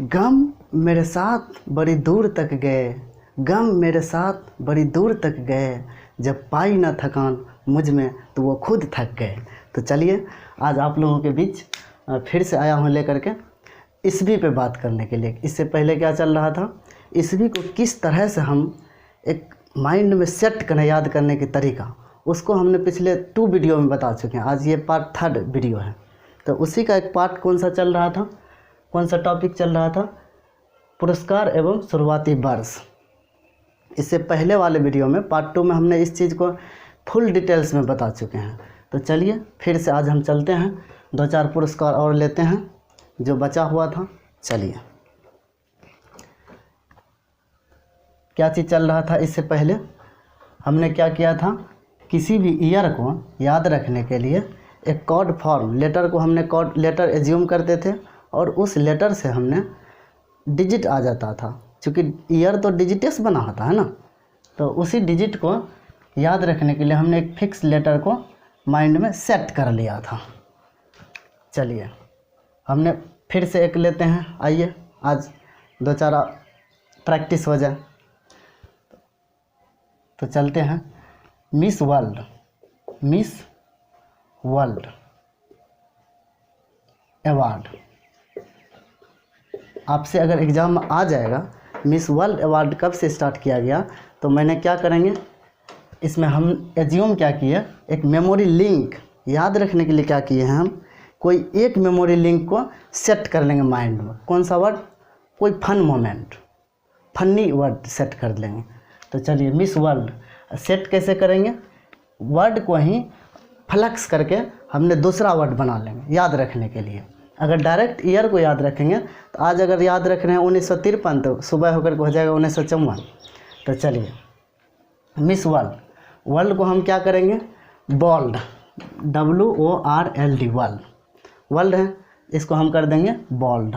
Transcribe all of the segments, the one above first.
गम मेरे साथ बड़ी दूर तक गए, गम मेरे साथ बड़ी दूर तक गए, जब पाई ना थकान मुझ में तो वो खुद थक गए। तो चलिए आज आप लोगों के बीच फिर से आया हूँ लेकर के ईस्वी पे बात करने के लिए। इससे पहले क्या चल रहा था, ईस्वी को किस तरह से हम एक माइंड में सेट करें, याद करने की तरीका, उसको हमने पिछले 2 वीडियो में बता चुके हैं। आज ये पार्ट 3rd वीडियो है। तो उसी का एक पार्ट कौन सा चल रहा था, कौन सा टॉपिक चल रहा था, पुरस्कार एवं शुरुआती वर्ष। इससे पहले वाले वीडियो में पार्ट 2 में हमने इस चीज़ को फुल डिटेल्स में बता चुके हैं। तो चलिए फिर से आज हम चलते हैं, 2-4 पुरस्कार और लेते हैं जो बचा हुआ था। चलिए क्या चीज़ चल रहा था, इससे पहले हमने क्या किया था, किसी भी ईयर को याद रखने के लिए एक कोड फॉर्म लेटर को हमने कोड लेटर एज्यूम करते थे और उस लेटर से हमने डिजिट आ जाता था। क्योंकि ईयर तो डिजिट बना होता है ना, तो उसी डिजिट को याद रखने के लिए हमने एक फिक्स लेटर को माइंड में सेट कर लिया था। चलिए हमने फिर से एक लेते हैं, आइए आज 2-4 प्रैक्टिस हो जाए। तो चलते हैं, miss world, miss world award. आपसे अगर एग्ज़ाम में आ जाएगा मिस वर्ल्ड अवार्ड कब से स्टार्ट किया गया, तो मैंने क्या करेंगे, इसमें हम एज्यूम क्या किए, एक मेमोरी लिंक याद रखने के लिए क्या किए हैं, हम कोई एक मेमोरी लिंक को सेट कर लेंगे माइंड में। कौन सा वर्ड, कोई fun moment, funny word set कर लेंगे। तो चलिए मिस वर्ल्ड सेट कैसे करेंगे, वर्ड को ही फ्लक्स करके हमने दूसरा वर्ड बना लेंगे याद रखने के लिए। अगर डायरेक्ट ईयर को याद रखेंगे तो आज अगर याद रख रहे हैं 1953 तो सुबह होकर के हो जाएगा 1954। तो चलिए मिस वर्ल्ड, वर्ल्ड को हम क्या करेंगे, बोल्ड, WORLD वर्ल्ड, वर्ल्ड है, इसको हम कर देंगे बोल्ड।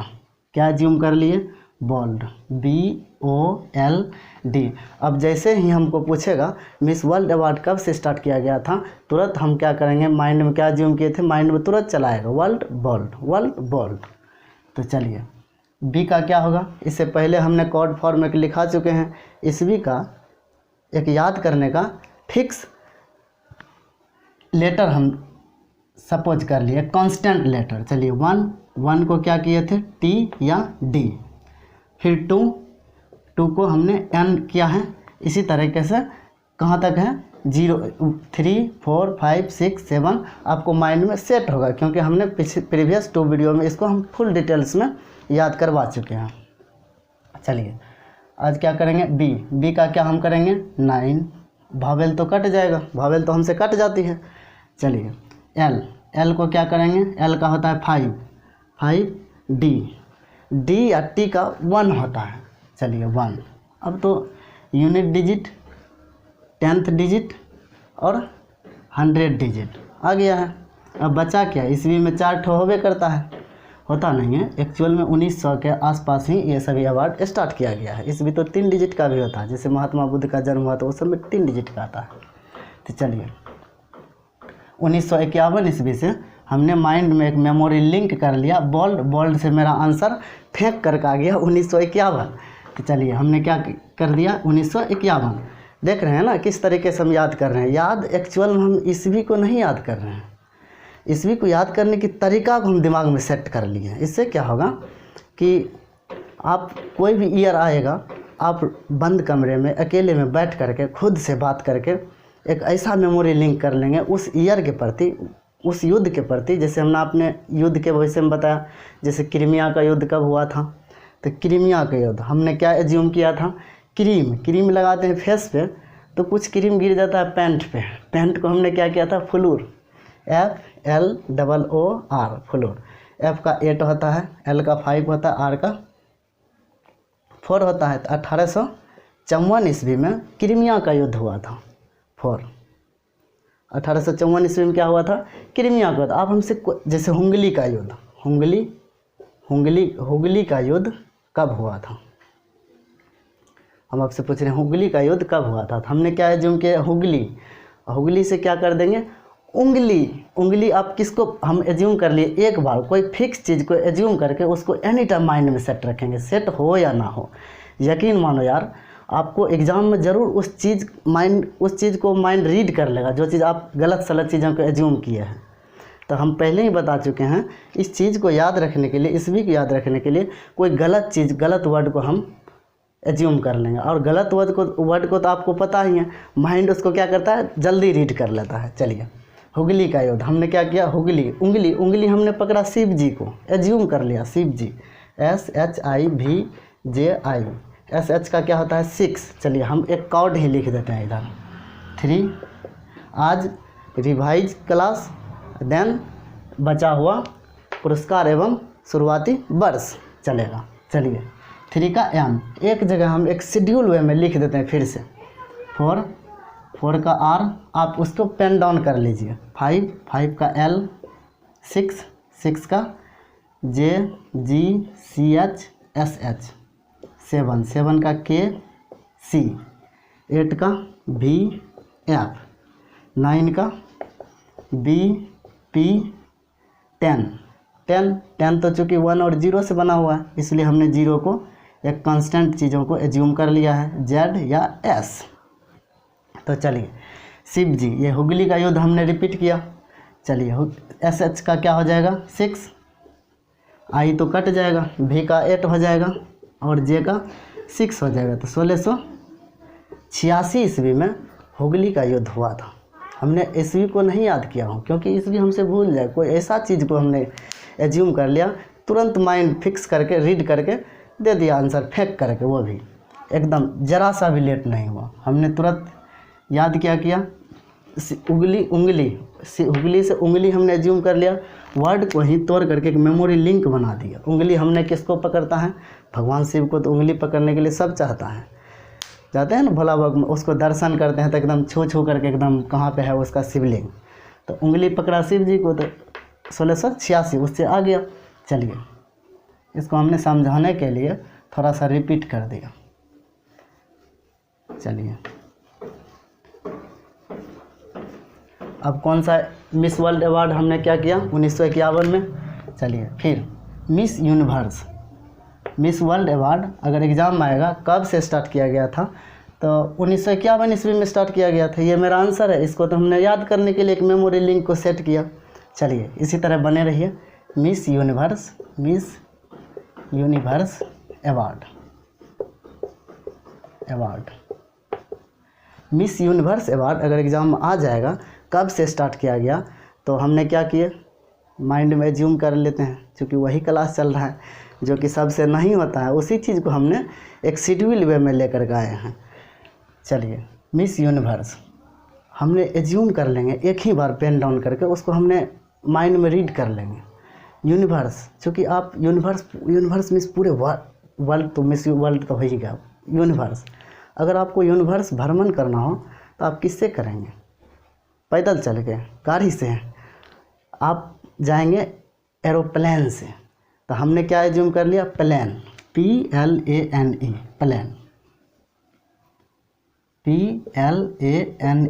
क्या ज्यूम कर लिए, बोल्ड, BOLD। अब जैसे ही हमको पूछेगा मिस वर्ल्ड अवार्ड कब से स्टार्ट किया गया था, तुरंत हम क्या करेंगे, माइंड में क्या ज्यूम किए थे, माइंड में तुरंत चलाएगा वर्ल्ड बोल्ड, वर्ल्ड बोल्ड। तो चलिए बी का क्या होगा, इससे पहले हमने कोड फॉर्म में लिखा चुके हैं। ईस्वी का एक याद करने का फिक्स लेटर हम सपोज कर लिए, कांस्टेंट लेटर। चलिए 1 को क्या किए थे, T या D, फिर 2 को हमने N किया है। इसी तरीके से कहाँ तक है, 0, 3, 4, 5, 6, 7 आपको माइंड में सेट होगा, क्योंकि हमने प्रीवियस 2 वीडियो में इसको हम फुल डिटेल्स में याद करवा चुके हैं। चलिए आज क्या करेंगे, बी का क्या हम करेंगे, 9, भावेल तो कट जाएगा, भावेल तो हमसे कट जाती है। चलिए एल को क्या करेंगे, एल का होता है 5, डी या टी का 1 होता है। चलिए 1। अब तो यूनिट डिजिट, 10th डिजिट और 100 डिजिट आ गया है। अब बचा क्या, ईस्वी में 4 ठो होवे करता है, होता नहीं है एक्चुअल में 1900 के आसपास ही ये सभी अवार्ड स्टार्ट किया गया है। ईस्वी तो 3 डिजिट का भी होता है, जैसे महात्मा बुद्ध का जन्म हुआ तो उस समय 3 डिजिट का आता है। तो चलिए 1951 ईस्वी से हमने माइंड में एक मेमोरी लिंक कर लिया, बोल्ड से मेरा आंसर फेंक करके आ गया 1951। तो चलिए हमने क्या कर दिया, 1951। देख रहे हैं ना किस तरीके से हम याद कर रहे हैं। याद एक्चुअल में हम ईस्वी को नहीं याद कर रहे हैं, ईस्वी को याद करने की तरीका को हम दिमाग में सेट कर लिए हैं। इससे क्या होगा कि आप कोई भी ईयर आएगा, आप बंद कमरे में अकेले में बैठ करके खुद से बात करके एक ऐसा मेमोरी लिंक कर लेंगे उस ईयर के प्रति, उस युद्ध के प्रति। जैसे हमने अपने युद्ध के भविष्य में बताया, जैसे क्रीमिया का युद्ध कब हुआ था, तो क्रीमिया का युद्ध हमने क्या एज्यूम किया था, क्रीम लगाते हैं फेस पे तो कुछ क्रीम गिर जाता है पैंट पे, पैंट को हमने क्या किया था, फ्लूर, FLOOR, फ्लूर। F का 8 होता है, L का 5 होता है, R का 4 होता है। तो 1854 ईस्वी में क्रीमिया का युद्ध हुआ था। 1854 ईस्वी में क्या हुआ था, क्रीमिया का युद्ध। आप हमसे जैसे हुंगली का युद्ध, हुगली का युद्ध कब हुआ था, हम आपसे पूछ रहे हैं हुगली का युद्ध कब हुआ था। तो हमने क्या एज्यूम किया, हुगली से क्या कर देंगे, उंगली आप किसको हम एज्यूम कर लिए, एक बार कोई फिक्स चीज़ को एज्यूम करके उसको एनी टाइम माइंड में सेट रखेंगे, सेट हो या ना हो। यकीन मानो यार, आपको एग्ज़ाम में ज़रूर उस चीज़ को माइंड रीड कर लेगा, जो चीज़ आप गलत सलत चीज़ों को एज्यूम किए हैं। तो हम पहले ही बता चुके हैं, इस चीज़ को याद रखने के लिए, इस भी को याद रखने के लिए कोई गलत चीज़, गलत वर्ड को हम एज्यूम कर लेंगे। और गलत वर्ड को तो आपको पता ही है, माइंड उसको क्या करता है, जल्दी रीड कर लेता है। चलिए, हुगली का युद्ध हमने क्या किया, हुगली, उंगली हमने पकड़ा शिव जी को, एज्यूम कर लिया शिव जी, SHIVJI, SH का क्या होता है 6। चलिए हम एक कॉर्ड ही लिख देते हैं इधर 3। आज रिवाइज क्लास, देन बचा हुआ पुरस्कार एवं शुरुआती वर्ष चलेगा। चलिए 3 का M, एक जगह हम एक शेड्यूल वे में लिख देते हैं फिर से। 4 का R, आप उसको पेन डाउन कर लीजिए। 5 का L, 6 का JGCHSH, 7 का KC, 8 का VF, 9 का BP, 10 तो चूँकि 1 और 0 से बना हुआ है, इसलिए हमने 0 को एक कांस्टेंट चीज़ों को एज्यूम कर लिया है, Z या S। तो चलिए शिव जी, ये हुगली का युद्ध हमने रिपीट किया। चलिए SH का क्या हो जाएगा 6, I तो कट जाएगा, V का 8 हो जाएगा और J का 6 हो जाएगा। तो 1686 ईस्वी में हुगली का युद्ध हुआ था। हमने ईस्वी को नहीं याद किया हो, क्योंकि ईस्वी हमसे भूल जाए, कोई ऐसा चीज़ को हमने एज्यूम कर लिया, तुरंत माइंड फिक्स करके रीड करके दे दिया आंसर, फेंक करके, वो भी एकदम ज़रा सा भी लेट नहीं हुआ। हमने तुरंत याद क्या किया, हुगली से उंगली हमने एज्यूम कर लिया, वर्ड को ही तोड़ करके एक मेमोरी लिंक बना दिया। उंगली हमने किसको पकड़ता है, भगवान शिव को। तो उंगली पकड़ने के लिए सब चाहता है, जाते हैं ना भोला बाबा में, उसको दर्शन करते हैं तो एकदम छू करके एकदम कहाँ पे है उसका शिवलिंग। तो उंगली पकड़ा शिव जी को, तो 1686 उससे आ गया। चलिए इसको हमने समझाने के लिए थोड़ा सा रिपीट कर दिया। चलिए अब कौन सा मिस वर्ल्ड अवार्ड हमने क्या किया 1951 में। चलिए फिर miss universe, miss world award अगर एग्ज़ाम में आएगा कब से स्टार्ट किया गया था, तो 1951 ईस्वी में स्टार्ट किया गया था। ये मेरा आंसर है, इसको तो हमने याद करने के लिए एक मेमोरी लिंक को सेट किया। चलिए इसी तरह बने रहिए। Miss universe award, miss universe award अगर एग्ज़ाम में आ जाएगा कब से स्टार्ट किया गया, तो हमने क्या किए, माइंड में एज्यूम कर लेते हैं, क्योंकि वही क्लास चल रहा है जो कि सबसे नहीं होता है, उसी चीज़ को हमने एक शेड्यूल वे में लेकर के आए हैं। चलिए मिस यूनिवर्स हमने एज्यूम कर लेंगे, एक ही बार पेन डाउन करके उसको हमने माइंड में रीड कर लेंगे। यूनिवर्स, चूँकि आप यूनिवर्स मिस पूरे वर्ल्ड, तो मिस वर्ल्ड तो हो ही गया। यूनिवर्स, अगर आपको यूनिवर्स भ्रमण करना हो तो आप किससे करेंगे, पैदल चल के, गाड़ी से, आप जाएंगे एरोप्लेन से। तो हमने क्या एज्यूम कर लिया, प्लेन, PLANE, प्लेन, PLANE।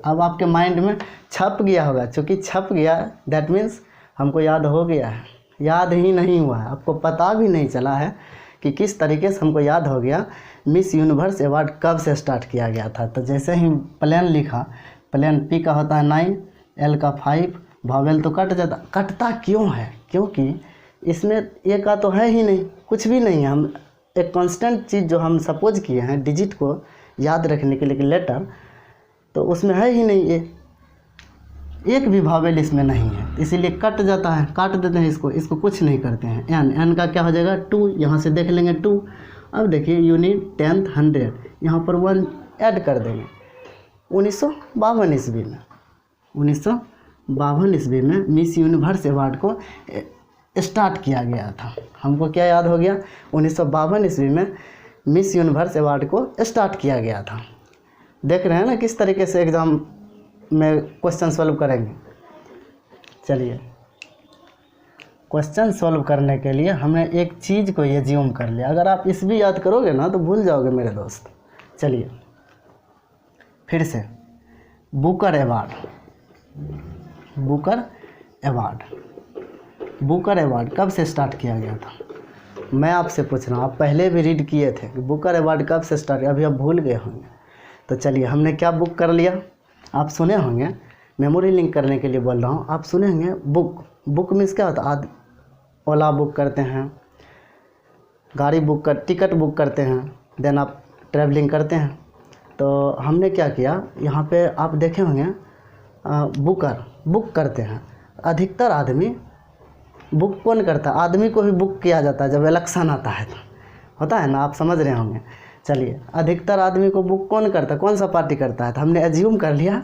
अब आपके माइंड में छप गया होगा, चूँकि छप गया दैट मीन्स हमको याद हो गया है। याद ही नहीं हुआ है, आपको पता भी नहीं चला है कि किस तरीके से हमको याद हो गया मिस यूनिवर्स अवार्ड कब से स्टार्ट किया गया था। तो जैसे ही प्लेन लिखा, प्लेन P का होता है 9, L का 5, वावेल तो कटता क्यों है, क्योंकि इसमें ए का तो है ही नहीं, कुछ भी नहीं है। हम एक कांस्टेंट चीज़ जो हम सपोज किए हैं डिजिट को याद रखने के लिए लेटर, तो उसमें है ही नहीं, एक भी वावेल इसमें नहीं है, इसीलिए कट जाता है, काट देते हैं इसको कुछ नहीं करते हैं। एन का क्या हो जाएगा 2, यहाँ से देख लेंगे 2। अब देखिए यूनिट 10th 100, यहाँ पर 1 ऐड कर देंगे। 1952 ईस्वी में मिस यूनिवर्स अवार्ड को स्टार्ट किया गया था। हमको क्या याद हो गया, 1952 ईस्वी में मिस यूनिवर्स अवार्ड को स्टार्ट किया गया था। देख रहे हैं ना किस तरीके से एग्ज़ाम में क्वेश्चन सॉल्व करेंगे। चलिए क्वेश्चन सॉल्व करने के लिए हमने एक चीज़ को एज्यूम कर लिया। अगर आप इस भी याद करोगे ना तो भूल जाओगे मेरे दोस्त। चलिए फिर से Booker award, Booker award. Booker award कब से स्टार्ट किया गया था? मैं आपसे पूछ रहा हूँ, आप पहले भी रीड किए थे कि बुकर अवार्ड कब से स्टार्ट, अभी आप भूल गए होंगे। तो चलिए, हमने क्या बुक कर लिया, आप सुने होंगे, मेमोरी लिंक करने के लिए बोल रहा हूँ। आप सुने होंगे बुक, बुक मीन्स क्या होता है? ओला बुक करते हैं, गाड़ी बुक कर, टिकट बुक करते हैं, देन आप ट्रैवलिंग करते हैं। तो हमने क्या किया, यहाँ पे आप देखे होंगे बुकर बुक करते हैं। अधिकतर आदमी बुक कौन करता है? आदमी को भी बुक किया जाता है जब इलेक्शन आता है तो, होता है ना, आप समझ रहे होंगे। चलिए, अधिकतर आदमी को बुक कौन करता है, कौन सा पार्टी करता है? तो हमने एज्यूम कर लिया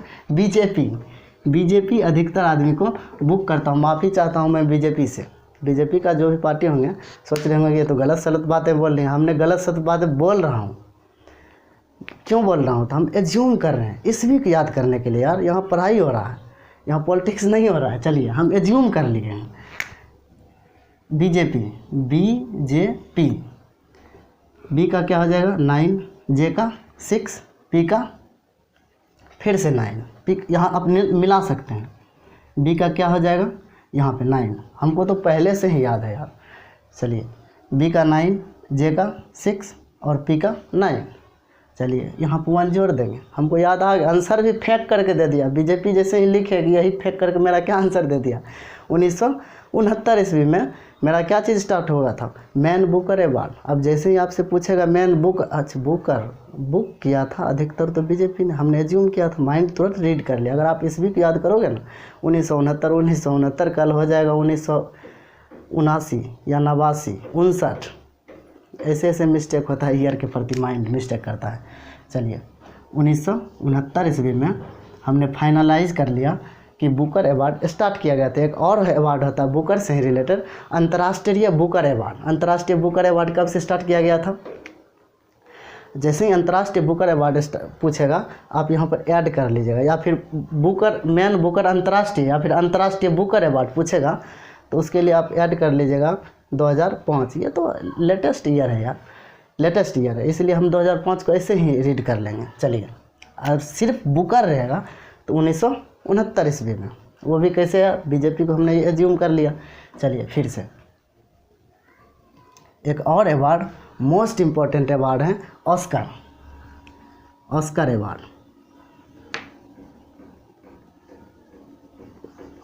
बीजेपी अधिकतर आदमी को बुक करता हूँ। माफ़ी चाहता हूँ मैं बीजेपी से, बीजेपी का जो भी पार्टी होंगे सोच रहे होंगे ये तो गलत सलत बातें बोल रही हैं। हमने गलत सलत बातें बोल रहा हूँ, क्यों बोल रहा हूँ? तो हम एज्यूम कर रहे हैं इसवी को याद करने के लिए। यार यहाँ पढ़ाई हो रहा है, यहाँ पॉलिटिक्स नहीं हो रहा है। चलिए, हम एज्यूम कर लिए हैं बीजेपी, बी का क्या हो जाएगा 9, जे का 6, पी का फिर से 9, पी यहाँ आप मिला सकते हैं। बी का क्या हो जाएगा यहाँ पे 9, हमको तो पहले से ही याद है यार। चलिए, बी का 9, जे का 6 और पी का 9। चलिए, यहाँ पर 1 जोड़ देंगे, हमको याद आ गया। आंसर भी फेंक करके दे दिया, बीजेपी जैसे ही लिखेगी यही फेंक करके मेरा क्या आंसर दे दिया। 1969 ईस्वी में मेरा क्या चीज़ स्टार्ट हुआ था? Man Booker award. अब जैसे ही आपसे पूछेगा मैन बुक, अच्छा बुक किया था अधिकतर तो बीजेपी ने, हमने एज्यूम किया था, माइंड तुरंत रीड कर लिया। अगर आप ईस्वी को याद करोगे ना, 1969 कल हो जाएगा 1979 या 89, 59, ऐसे ऐसे मिस्टेक होता है, ईयर के प्रति माइंड मिस्टेक करता है। चलिए, 1969 ईस्वी में हमने फाइनलाइज कर लिया कि बुकर अवार्ड स्टार्ट किया गया था। एक और अवार्ड होता है बुकर से ही रिलेटेड, अंतर्राष्ट्रीय बुकर अवार्ड। अंतर्राष्ट्रीय बुकर अवार्ड कब से स्टार्ट किया गया था? जैसे ही अंतर्राष्ट्रीय बुकर अवार्ड पूछेगा आप यहाँ पर ऐड कर लीजिएगा, या फिर बुकर मैन बुकर अंतर्राष्ट्रीय या फिर अंतर्राष्ट्रीय बुकर अवार्ड पूछेगा तो उसके लिए आप ऐड कर लीजिएगा 2005। ये तो लेटेस्ट ईयर है यार, लेटेस्ट ईयर है, इसलिए हम 2005 को ऐसे ही रीड कर लेंगे। चलिए, और सिर्फ बुकर रहेगा तो 1969 ईस्वी में, वो भी कैसे है, बीजेपी को हमने एज्यूम कर लिया। चलिए, फिर से एक और अवार्ड, मोस्ट इम्पॉर्टेंट अवार्ड है Oscar, Oscar award.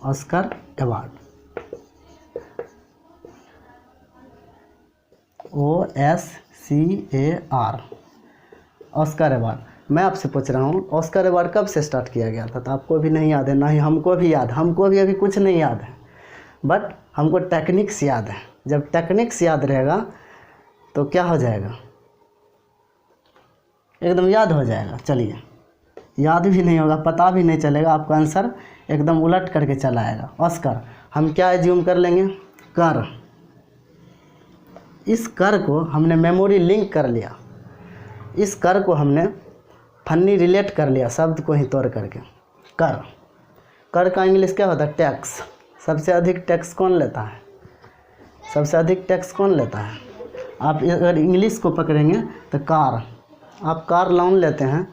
Oscar award, OSCAR, Oscar award. मैं आपसे पूछ रहा हूँ ऑस्कर अवार्ड कब से स्टार्ट किया गया था? तो आपको भी नहीं याद है, ना ही हमको भी याद, हमको भी अभी कुछ नहीं याद है, बट हमको टेक्निक्स याद है। जब टेक्निक्स याद रहेगा तो क्या हो जाएगा, एकदम याद हो जाएगा। चलिए, याद भी नहीं होगा, पता भी नहीं चलेगा, आपका आंसर एकदम उलट करके चला आएगा। ऑस्कर हम क्या एज्यूम कर लेंगे? कर। इस कर को हमने मेमोरी लिंक कर लिया, इस कर को हमने फन्नी रिलेट कर लिया, शब्द को ही तोड़ करके। कर, कर का इंग्लिश क्या होता है? टैक्स। सबसे अधिक टैक्स कौन लेता है? सबसे अधिक टैक्स कौन लेता है? आप अगर इंग्लिश को पकड़ेंगे तो कार, आप कार लोन लेते हैं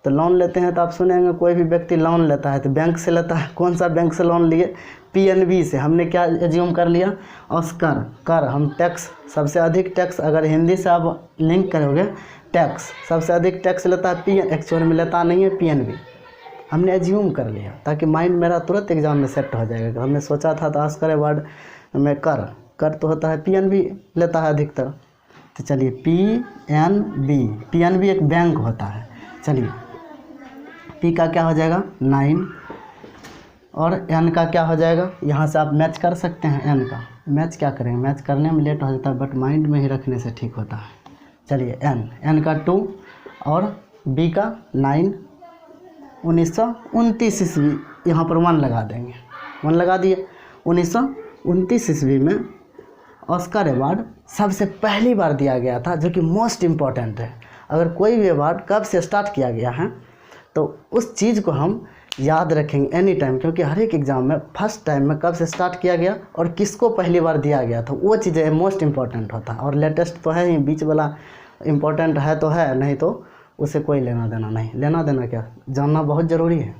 तो लोन लेते हैं तो आप सुनेंगे कोई भी व्यक्ति लोन लेता है तो बैंक से लेता है। कौन सा बैंक से लोन लिए? PNB से। हमने क्या एज्यूम कर लिया? ऑस्कर, कर। हम टैक्स, सबसे अधिक टैक्स अगर हिंदी से आप लिंक करोगे, टैक्स सबसे अधिक टैक्स लेता है एक्चुअल में लेता नहीं है PNB। हमने एज्यूम कर लिया ताकि माइंड मेरा तुरंत एग्जाम में सेट हो जाएगा। हमने सोचा था तो ऑस्कर अवार्ड में कर, कर तो होता है PNB लेता है अधिकतर। तो चलिए, PNB एक बैंक होता है। चलिए, P का क्या हो जाएगा 9 और N का क्या हो जाएगा? यहाँ से आप मैच कर सकते हैं। N का मैच क्या करेंगे? मैच करने में लेट हो जाता है बट माइंड में ही रखने से ठीक होता है। चलिए, N का 2 और B का 9, 1929 ईस्वी, यहाँ पर 1 लगा देंगे, 1 लगा दिए। 1929 ईस्वी में ऑस्कर अवार्ड सबसे पहली बार दिया गया था, जो कि मोस्ट इम्पॉर्टेंट है। अगर कोई भी अवार्ड कब से स्टार्ट किया गया है तो उस चीज़ को हम याद रखेंगे एनी टाइम, क्योंकि हर एक एग्ज़ाम में फर्स्ट टाइम में कब से स्टार्ट किया गया और किसको पहली बार दिया गया था, वो चीज़ें मोस्ट इम्पॉर्टेंट होता है। और लेटेस्ट तो है ही, बीच वाला इम्पोर्टेंट है तो है, नहीं तो उसे कोई लेना देना नहीं। लेना देना क्या, जानना बहुत ज़रूरी है।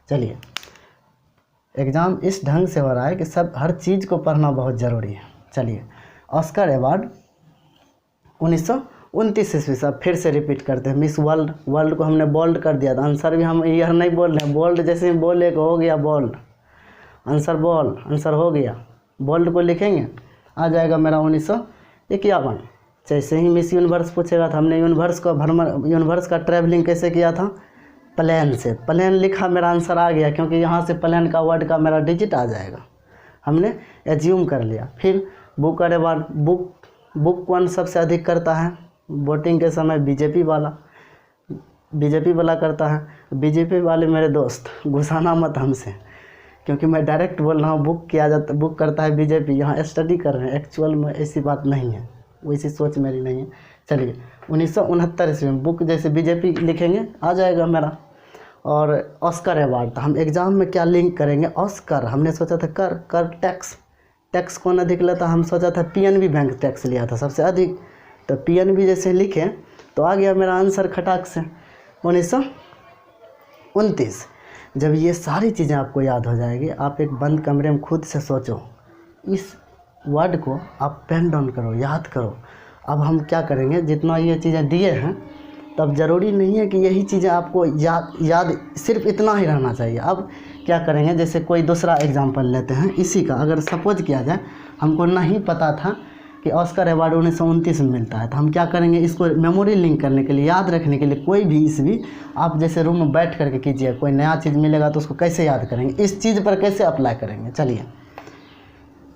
चलिए, एग्ज़ाम इस ढंग से हो रहा है कि सब हर चीज़ को पढ़ना बहुत ज़रूरी है। चलिए, ऑस्कर अवार्ड 1929 ईस्वी से फिर से रिपीट करते हैं। मिस वर्ल्ड, वर्ल्ड को हमने बोल्ड कर दिया था, आंसर भी हम ईयर नहीं बोल रहे हैं, बोल्ड जैसे ही बोले को हो गया बोल्ड, आंसर बोल, आंसर हो गया। बोल्ड को लिखेंगे आ जाएगा मेरा 1951। जैसे ही मिस यूनिवर्स पूछेगा तो हमने यूनिवर्स का भ्रमण, यूनिवर्स का ट्रैवलिंग कैसे किया था, प्लेन से। प्लेन लिखा, मेरा आंसर आ गया, क्योंकि यहाँ से प्लेन का वर्ड का मेरा डिजिट आ जाएगा, हमने एज्यूम कर लिया। फिर बुकर अवार्ड, बुक कौन सबसे अधिक करता है, वोटिंग के समय बीजेपी वाला करता है। बीजेपी वाले मेरे दोस्त घुसाना मत हमसे, क्योंकि मैं डायरेक्ट बोल रहा हूँ, बुक करता है बीजेपी, यहाँ स्टडी कर रहे हैं, एक्चुअल में ऐसी बात नहीं है, वैसी सोच मेरी नहीं है। चलिए, 1969 ईस्वी में बुक जैसे बीजेपी लिखेंगे आ जाएगा मेरा। और ऑस्कर अवार्ड, तो हम एग्ज़ाम में क्या लिंक करेंगे, ऑस्कर हमने सोचा था कर टैक्स कौन अधिक लेता, हम सोचा था पीएनबी बैंक टैक्स लिया था सबसे अधिक, तो पीएनबी जैसे लिखें तो आ गया मेरा आंसर खटाक से 1929। जब ये सारी चीज़ें आपको याद हो जाएगी, आप एक बंद कमरे में खुद से सोचो, इस वर्ड को आप पेन डाउन करो, याद करो। अब हम क्या करेंगे, जितना ये चीज़ें दिए हैं तब ज़रूरी नहीं है कि यही चीज़ें आपको याद सिर्फ इतना ही रहना चाहिए। अब क्या करेंगे, जैसे कोई दूसरा एग्जांपल लेते हैं इसी का, अगर सपोज किया जाए हमको नहीं पता था कि ऑस्कर अवार्ड 1929 में मिलता है, तो हम क्या करेंगे, इसको मेमोरी लिंक करने के लिए, याद रखने के लिए, कोई भी ईस्वी आप जैसे रूम में बैठ करके कीजिए, कोई नया चीज़ मिलेगा तो उसको कैसे याद करेंगे, इस चीज़ पर कैसे अप्लाई करेंगे। चलिए,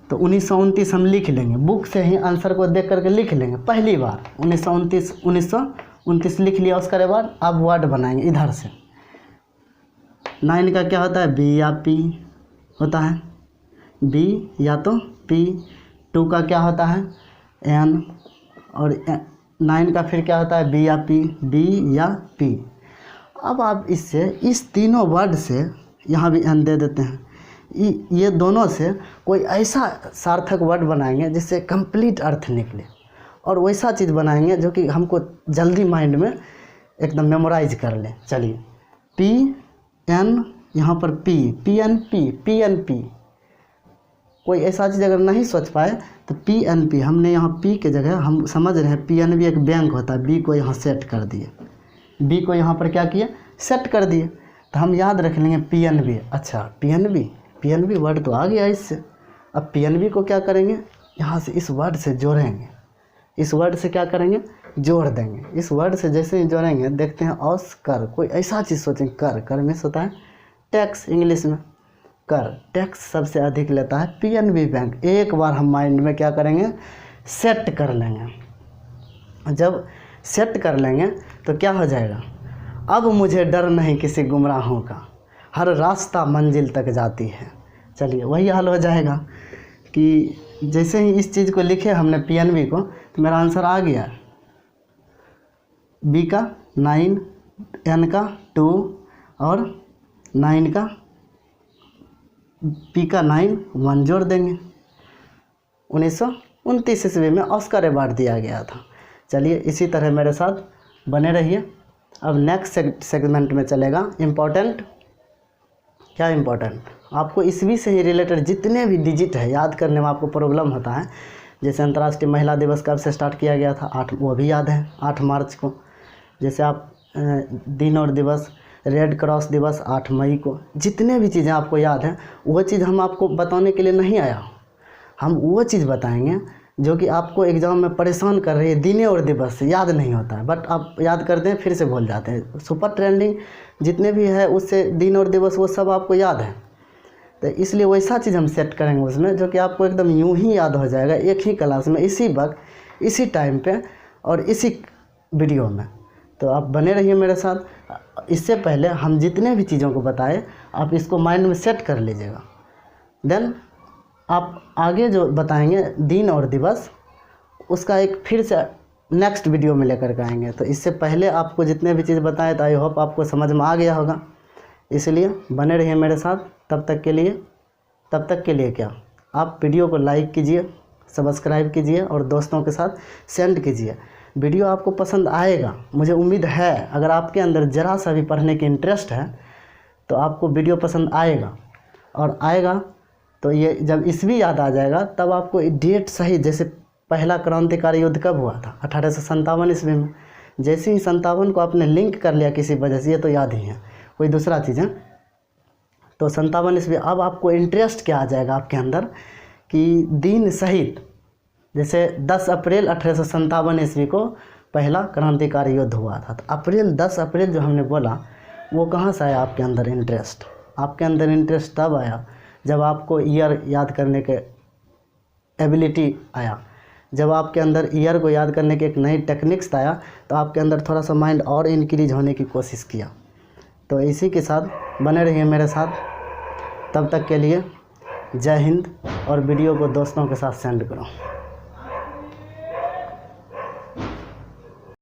तो 1929 हम लिख लेंगे, बुक से ही आंसर को देख करके लिख लेंगे। पहली बार 1929 लिख लिया ऑस्कर अवार्ड। अब वर्ड बनाएंगे इधर से। 9 का क्या होता है, बी या पी होता है, बी या तो पी। 2 का क्या होता है, एन, और 9 का फिर क्या होता है, बी या पी, बी या पी। अब आप इससे, इस तीनों वर्ड से, यहाँ भी एन दे देते हैं, ये दोनों से कोई ऐसा सार्थक वर्ड बनाएंगे जिससे कंप्लीट अर्थ निकले, और वैसा चीज़ बनाएंगे जो कि हमको जल्दी माइंड में एकदम मेमोराइज कर लें। चलिए, पी एन, यहाँ पर पी एन पी, कोई ऐसा चीज़ अगर नहीं सोच पाए तो पी एन पी, हमने यहाँ पी के जगह हम समझ रहे हैं पी एन बी एक बैंक होता है, बी को यहाँ सेट कर दिए, बी को यहाँ पर क्या किया, सेट कर दिए, तो हम याद रख लेंगे पी एन बी। अच्छा, पी एन बी वर्ड तो आ गया इससे। अब पी एन बी को क्या करेंगे, यहाँ से इस वर्ड से जोड़ेंगे, इस वर्ड से क्या करेंगे, जोड़ देंगे। इस वर्ड से जैसे ही जोड़ेंगे, देखते हैं ऑस्कर, कोई ऐसा चीज़ सोचेंगे, कर में होता है टैक्स, इंग्लिश में कर, टैक्स सबसे अधिक लेता है पीएनबी बैंक। एक बार हम माइंड में क्या करेंगे, सेट कर लेंगे। जब सेट कर लेंगे तो क्या हो जाएगा, अब मुझे डर नहीं किसी गुमराहों का, हर रास्ता मंजिल तक जाती है। चलिए, वही हाल हो जाएगा कि जैसे ही इस चीज़ को लिखे हमने पीएनबी को, तो मेरा आंसर आ गया, बी का 9, एन का 2 और 9 का, पी का 9, 1 जोड़ देंगे। 1929 ईस्वी में ऑस्कर अवार्ड दिया गया था। चलिए, इसी तरह मेरे साथ बने रहिए। अब नेक्स्ट सेगमेंट में चलेगा इम्पोर्टेंट। क्या इम्पोर्टेंट, आपको ईस्वी से ही रिलेटेड जितने भी डिजिट है याद करने में आपको प्रॉब्लम होता है। जैसे अंतर्राष्ट्रीय महिला दिवस कब से स्टार्ट किया गया था, 8, वो भी याद है, 8 मार्च को। जैसे आप दिन और दिवस, रेड क्रॉस दिवस 8 मई को। जितने भी चीज़ें आपको याद हैं, वो चीज़ हम आपको बताने के लिए नहीं आया, हम वो चीज़ बताएंगे जो कि आपको एग्ज़ाम में परेशान कर रही है। दिन और दिवस याद नहीं होता है, बट आप याद करते हैं फिर से भूल जाते हैं। सुपर ट्रेंडिंग जितने भी है उससे दिन और दिवस वो सब आपको याद है, तो इसलिए वैसा चीज़ हम सेट करेंगे उसमें जो कि आपको एकदम यूं ही याद हो जाएगा, एक ही क्लास में, इसी वक्त, इसी टाइम पे और इसी वीडियो में। तो आप बने रहिए मेरे साथ। इससे पहले हम जितने भी चीज़ों को बताए आप इसको माइंड में सेट कर लीजिएगा, देन आप आगे जो बताएंगे दिन और दिवस, उसका एक फिर से नेक्स्ट वीडियो में लेकर के आएंगे। तो इससे पहले आपको जितने भी चीज़ बताए तो आई होप आपको समझ में आ गया होगा। इसलिए बने रहिए मेरे साथ। तब तक के लिए क्या, आप वीडियो को लाइक कीजिए, सब्सक्राइब कीजिए और दोस्तों के साथ सेंड कीजिए। वीडियो आपको पसंद आएगा, मुझे उम्मीद है। अगर आपके अंदर ज़रा सा भी पढ़ने की इंटरेस्ट है तो आपको वीडियो पसंद आएगा। और आएगा तो ये जब ईस्वी याद आ जाएगा तब आपको डेट सही, जैसे पहला क्रांतिकारी युद्ध कब हुआ था 1857 ईस्वी में, जैसे ही 57 को आपने लिंक कर लिया किसी वजह से, ये तो याद ही है, कोई दूसरा चीज़ है, तो 57 ईस्वी। अब आपको इंटरेस्ट क्या आ जाएगा आपके अंदर कि दिन सहित, जैसे 10 अप्रैल 1857 ईस्वी को पहला क्रांतिकारी युद्ध हुआ था, तो 10 अप्रैल जो हमने बोला वो कहाँ से आया आपके अंदर इंटरेस्ट? आपके अंदर इंटरेस्ट तब आया जब आपको ईयर याद करने के एबिलिटी आया, जब आपके अंदर ईयर को याद करने के एक नई टेक्निक्स आया, तो आपके अंदर थोड़ा सा माइंड और इंक्रीज होने की कोशिश किया। तो इसी के साथ बने रहिए मेरे साथ, तब तक के लिए जय हिंद, और वीडियो को दोस्तों के साथ सेंड करो।